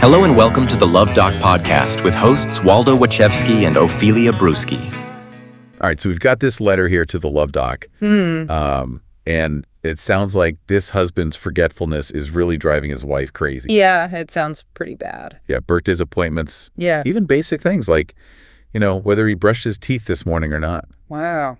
Hello and welcome to the Luv Doc podcast with hosts Waldo Wachewski and Ophelia Brewski. All right, so we've got this letter here to the Luv Doc, and it sounds like this husband's forgetfulness is really driving his wife crazy. Yeah, it sounds pretty bad. Yeah, birthdays, appointments. Yeah. Even basic things like, whether he brushed his teeth this morning or not. Wow.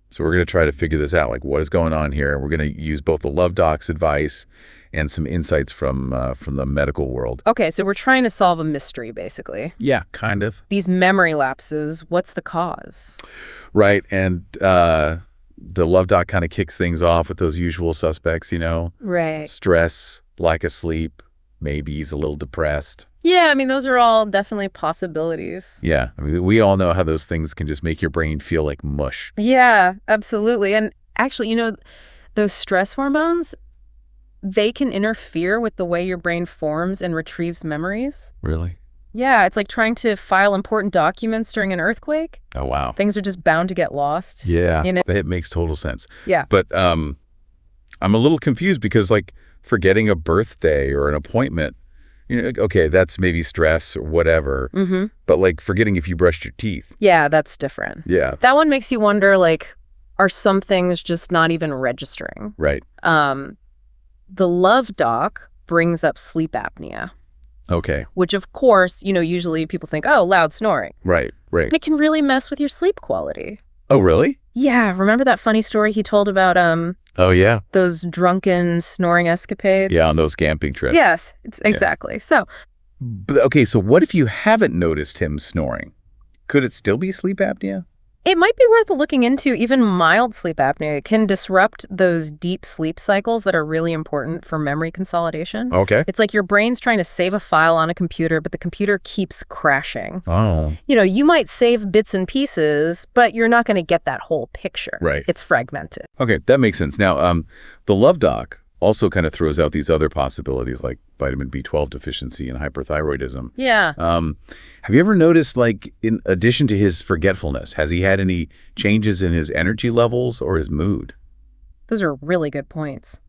So we're going to try to figure this out, like what is going on here. We're going to use both the Luv Doc's advice and some insights from the medical world. Okay, so we're trying to solve a mystery, basically. Yeah, kind of. These memory lapses, what's the cause? Right, and the Luv Doc kind of kicks things off with those usual suspects, Right. Stress, lack of sleep, maybe he's a little depressed. Yeah, those are all definitely possibilities. Yeah, we all know how those things can just make your brain feel like mush. Yeah, absolutely. And actually, those stress hormones, they can interfere with the way your brain forms and retrieves memories. Really? Yeah, it's like trying to file important documents during an earthquake. Oh, wow. Things are just bound to get lost. Yeah, That makes total sense. Yeah. But I'm a little confused because, forgetting a birthday or an appointment, okay, that's maybe stress or whatever. Mm-hmm. But, forgetting if you brushed your teeth. Yeah, that's different. Yeah. That one makes you wonder, are some things just not even registering? Right. The Luv Doc brings up sleep apnea. Okay. Which, of course, usually people think, oh, loud snoring. Right. And it can really mess with your sleep quality. Oh, really? Yeah. Remember that funny story he told about Oh, yeah. those drunken snoring escapades? Yeah, on those camping trips. Yes, exactly. So, But, okay, so what if you haven't noticed him snoring? Could it still be sleep apnea? it might be worth looking into. Even mild sleep apnea can disrupt those deep sleep cycles that are really important for memory consolidation. Okay. It's like your brain's trying to save a file on a computer, but the computer keeps crashing. Oh. You might save bits and pieces, but you're not going to get that whole picture. Right. It's fragmented. Okay, that makes sense. Now, the Luv Doc also kind of throws out these other possibilities like vitamin B12 deficiency and hyperthyroidism. Yeah. Have you ever noticed, in addition to his forgetfulness, has he had any changes in his energy levels or his mood? Those are really good points.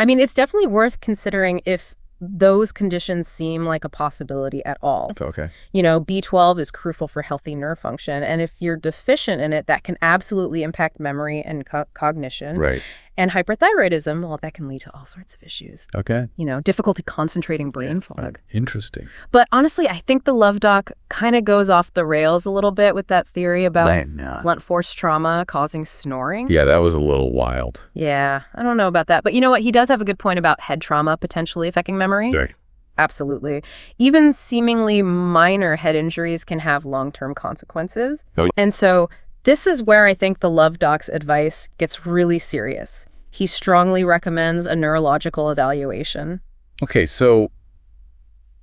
It's definitely worth considering if those conditions seem like a possibility at all. Okay. B12 is crucial for healthy nerve function, and if you're deficient in it, that can absolutely impact memory and cognition. Right. And hyperthyroidism, well, that can lead to all sorts of issues. Okay. Difficulty concentrating, brain fog. Interesting. But honestly, I think the Luv Doc kind of goes off the rails a little bit with that theory about blunt force trauma causing snoring. Yeah, that was a little wild. Yeah, I don't know about that. But you know what? He does have a good point about head trauma potentially affecting memory. Right. Absolutely. Even seemingly minor head injuries can have long-term consequences. Oh. And so this is where I think the Luv Doc's advice gets really serious. He strongly recommends a neurological evaluation. Okay, so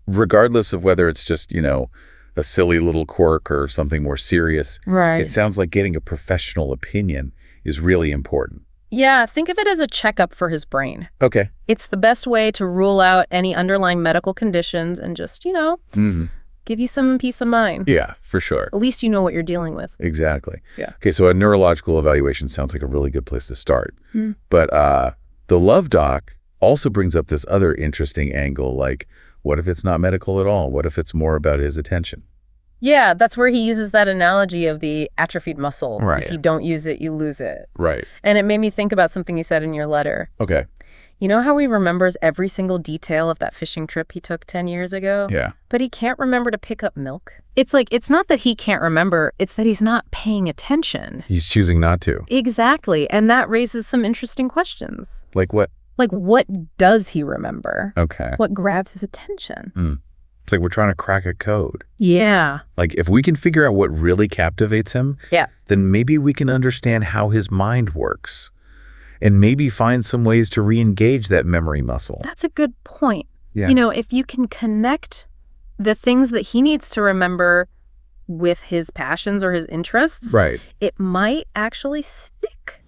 regardless of whether it's just, a silly little quirk or something more serious, Right. it sounds like getting a professional opinion is really important. Yeah, think of it as a checkup for his brain. Okay. It's the best way to rule out any underlying medical conditions and just, give you some peace of mind. Yeah, for sure. At least you know what you're dealing with. Exactly. Yeah. Okay, so a neurological evaluation sounds like a really good place to start. Hmm. But the Luv Doc also brings up this other interesting angle, like, what if it's not medical at all? What if it's more about his attention? Yeah, that's where he uses that analogy of the atrophied muscle. Right. If you don't use it, you lose it. Right. And it made me think about something you said in your letter. Okay. You know how he remembers every single detail of that fishing trip he took 10 years ago? Yeah. But he can't remember to pick up milk? It's not that he can't remember, it's that he's not paying attention. He's choosing not to. Exactly. And that raises some interesting questions. Like what? Like, what does he remember? Okay. What grabs his attention? It's like we're trying to crack a code. Yeah. Like, if we can figure out what really captivates him, then maybe we can understand how his mind works and maybe find some ways to re-engage that memory muscle. That's a good point. Yeah. If you can connect the things that he needs to remember with his passions or his interests, Right. it might actually stick.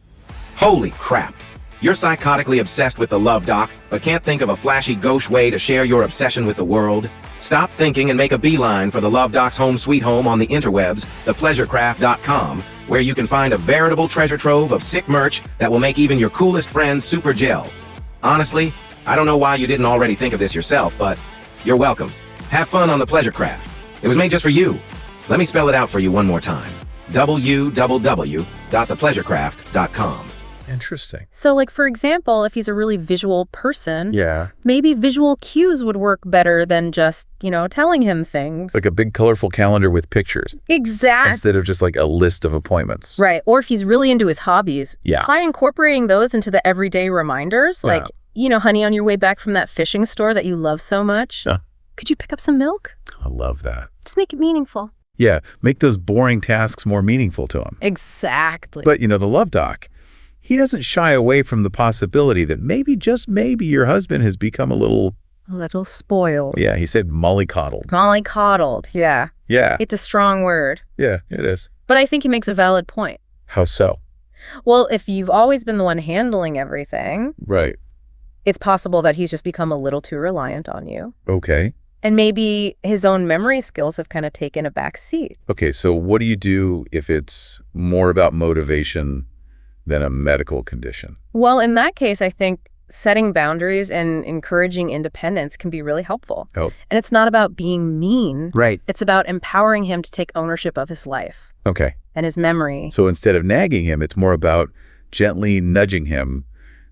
Holy crap. You're psychotically obsessed with the Luv Doc, but can't think of a flashy gauche way to share your obsession with the world? Stop thinking and make a beeline for the Luv Doc's home sweet home on the interwebs, thepleasurecraft.com, where you can find a veritable treasure trove of sick merch that will make even your coolest friends super gel. Honestly, I don't know why you didn't already think of this yourself, but You're welcome. Have fun on the pleasure craft. It was made just for you. Let me spell it out for you one more time. www.thepleasurecraft.com. Interesting. So, like, for example, if he's a really visual person, Yeah. maybe visual cues would work better than just, telling him things. Like a big colorful calendar with pictures. Exactly. Instead of just like a list of appointments. Right. Or if he's really into his hobbies, Yeah. try incorporating those into the everyday reminders. Yeah. Like, honey, on your way back from that fishing store that you love so much, could you pick up some milk? I love that. Just make it meaningful. Yeah. Make those boring tasks more meaningful to him. Exactly. But, the Luv Doc, he doesn't shy away from the possibility that maybe, just maybe, your husband has become a little spoiled. Yeah, he said mollycoddled. Mollycoddled, yeah. Yeah. It's a strong word. Yeah, it is. But I think he makes a valid point. How so? Well, if you've always been the one handling everything, Right. it's possible that he's just become a little too reliant on you. Okay. And maybe his own memory skills have kind of taken a back seat. Okay, so what do you do if it's more about motivation than a medical condition? Well, in that case, I think setting boundaries and encouraging independence can be really helpful. Oh. And it's not about being mean. Right. It's about empowering him to take ownership of his life Okay. and his memory. So instead of nagging him, it's more about gently nudging him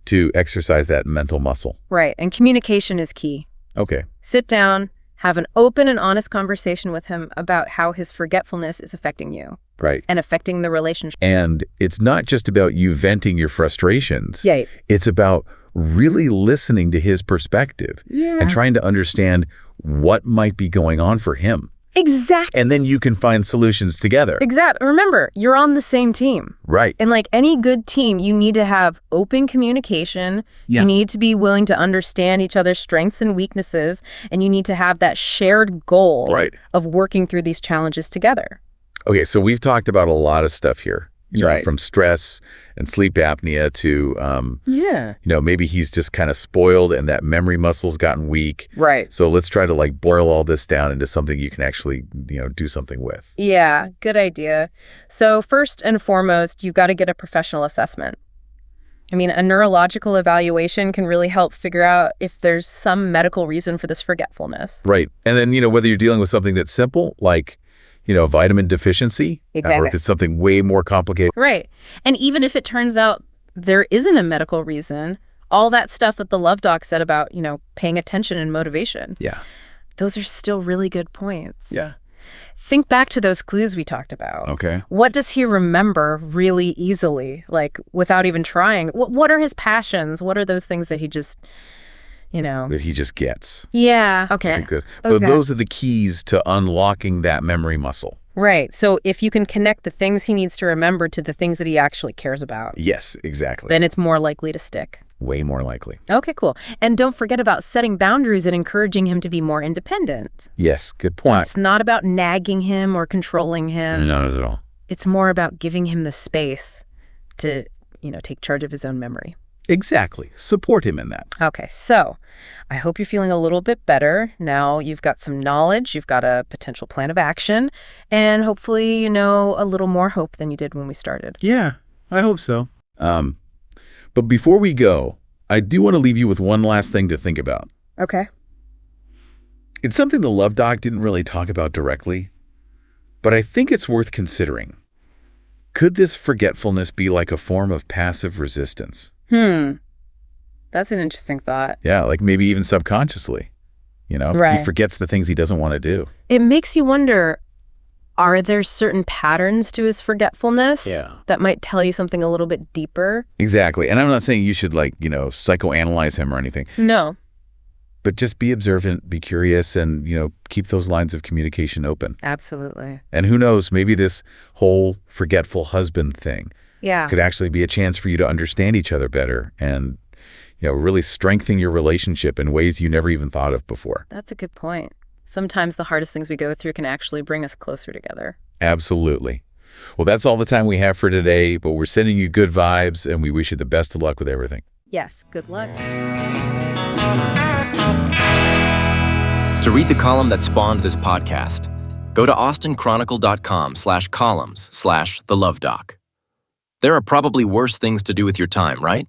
to exercise that mental muscle. Right. And communication is key. Okay. Sit down, have an open and honest conversation with him about how his forgetfulness is affecting you. Right. And affecting the relationship. And it's not just about you venting your frustrations. Yeah. It's about really listening to his perspective and trying to understand what might be going on for him. Exactly. And then you can find solutions together. Exactly. Remember, you're on the same team. Right. And like any good team, you need to have open communication. Yeah. You need to be willing to understand each other's strengths and weaknesses. And you need to have that shared goal of working through these challenges together. Okay, so we've talked about a lot of stuff here. Right. From stress and sleep apnea to, Yeah. maybe he's just kind of spoiled and that memory muscle's gotten weak. Right. So let's try to like boil all this down into something you can actually, do something with. Yeah, good idea. So first and foremost, you've got to get a professional assessment. I mean, a neurological evaluation can really help figure out if there's some medical reason for this forgetfulness. Right. And then, whether you're dealing with something that's simple, like, vitamin deficiency, or if it's something way more complicated. Right. And even if it turns out there isn't a medical reason, all that stuff that the Luv Doc said about, paying attention and motivation. Yeah. Those are still really good points. Yeah. Think back to those clues we talked about. Okay. What does he remember really easily, like without even trying? What are his passions? What are those things that he just, That he just gets. Yeah. Okay. I think but those are the keys to unlocking that memory muscle. Right. So if you can connect the things he needs to remember to the things that he actually cares about. Yes, exactly. Then it's more likely to stick. Way more likely. Okay, cool. And don't forget about setting boundaries and encouraging him to be more independent. Yes, good point. It's not about nagging him or controlling him. Not at all. It's more about giving him the space to, take charge of his own memory. Exactly. Support him in that. Okay, so I hope you're feeling a little bit better. Now you've got some knowledge, you've got a potential plan of action, and hopefully, a little more hope than you did when we started. Yeah, I hope so. But before we go, I do want to leave you with one last thing to think about. Okay. It's something the Luv Doc didn't really talk about directly, but I think it's worth considering. Could this forgetfulness be like a form of passive resistance? That's an interesting thought. Yeah, like maybe even subconsciously. Right. He forgets the things he doesn't want to do. It makes you wonder, are there certain patterns to his forgetfulness that might tell you something a little bit deeper? Exactly. And I'm not saying you should psychoanalyze him or anything. No. But just be observant, be curious, and, keep those lines of communication open. Absolutely. And who knows, maybe this whole forgetful husband thing could actually be a chance for you to understand each other better and, really strengthen your relationship in ways you never even thought of before. That's a good point. Sometimes the hardest things we go through can actually bring us closer together. Absolutely. Well, that's all the time we have for today, but we're sending you good vibes, and we wish you the best of luck with everything. Yes, good luck. To read the column that spawned this podcast, go to austinchronicle.com/columns/the Luv Doc. There are probably worse things to do with your time, right?